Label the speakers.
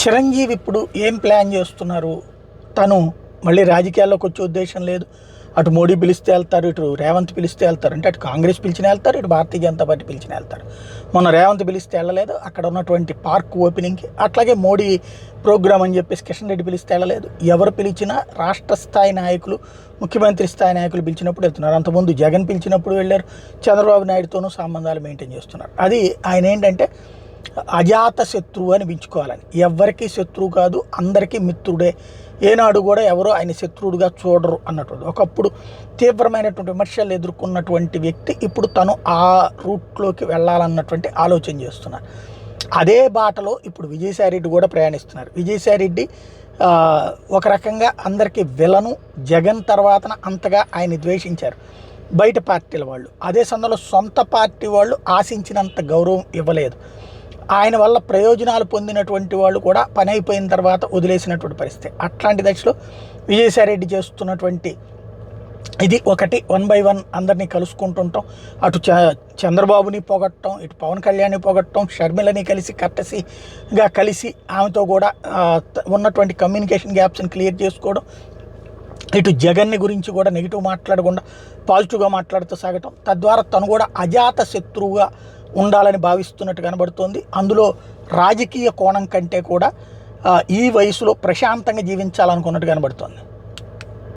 Speaker 1: చిరంజీవి ఇప్పుడు ఏం ప్లాన్ చేస్తున్నారు? తను మళ్ళీ రాజకీయాల్లోకి వచ్చే ఉద్దేశం లేదు. అటు మోడీ పిలిస్తే వెళ్తారు, ఇటు రేవంత్ పిలిస్తే వెళ్తారు. అంటే అటు కాంగ్రెస్ పిలిచిన వెళ్తారు, ఇటు భారతీయ జనతా పార్టీ పిలిచిన వెళ్తారు. మొన్న రేవంత్ పిలిస్తే వెళ్ళలేదు, అక్కడ ఉన్నటువంటి పార్క్ ఓపెనింగ్కి. అట్లాగే మోడీ ప్రోగ్రామ్ అని చెప్పేసి కిషన్ రెడ్డి పిలిస్తే వెళ్ళలేదు. ఎవరు పిలిచినా రాష్ట్ర స్థాయి నాయకులు, ముఖ్యమంత్రి స్థాయి నాయకులు పిలిచినప్పుడు వెళ్తున్నారు. అంతకుముందు జగన్ పిలిచినప్పుడు వెళ్ళారు. చంద్రబాబు నాయుడుతోనూ సంబంధాలు మెయింటైన్ చేస్తున్నారు. అది ఆయన ఏంటంటే అజాత శత్రువు అని పెంచుకోవాలని. ఎవరికి శత్రువు కాదు, అందరికీ మిత్రుడే. ఏనాడు కూడా ఎవరో ఆయన శత్రువుడుగా చూడరు అన్నటువంటి. ఒకప్పుడు తీవ్రమైనటువంటి విమర్శలు ఎదుర్కొన్నటువంటి వ్యక్తి ఇప్పుడు తను ఆ రూట్లోకి వెళ్ళాలన్నటువంటి ఆలోచన చేస్తున్నారు. అదే బాటలో ఇప్పుడు విజయసాయిరెడ్డి కూడా ప్రయాణిస్తున్నారు. విజయసాయిరెడ్డి ఒక రకంగా అందరికీ విలను. జగన్ తర్వాతన అంతగా ఆయన ద్వేషించారు బయట పార్టీల వాళ్ళు. అదే సమయంలో సొంత పార్టీ వాళ్ళు ఆశించినంత గౌరవం ఇవ్వలేదు. ఆయన వల్ల ప్రయోజనాలు పొందినటువంటి వాళ్ళు కూడా పని అయిపోయిన తర్వాత వదిలేసినటువంటి పరిస్థితి. అట్లాంటి దశలో విజయసాయిరెడ్డి చేస్తున్నటువంటి ఇది ఒకటి 1 by 1 అందరినీ కలుసుకుంటుంటాం. అటు చంద్రబాబుని పొగట్టడం, ఇటు పవన్ కళ్యాణ్ని పొగట్టడం, షర్మిలని కలిసి ఆమెతో కూడా ఉన్నటువంటి కమ్యూనికేషన్ గ్యాప్స్ని క్లియర్ చేసుకోవడం, ఇటు జగన్ని గురించి కూడా నెగిటివ్ మాట్లాడకుండా పాజిటివ్గా మాట్లాడుతూ సాగటం. తద్వారా తను కూడా అజాత శత్రువుగా ఉండాలని భావిస్తున్నట్టు కనబడుతోంది. అందులో రాజకీయ కోణం కంటే కూడా ఈ వయసులో ప్రశాంతంగా జీవించాలనుకున్నట్టు కనబడుతోంది.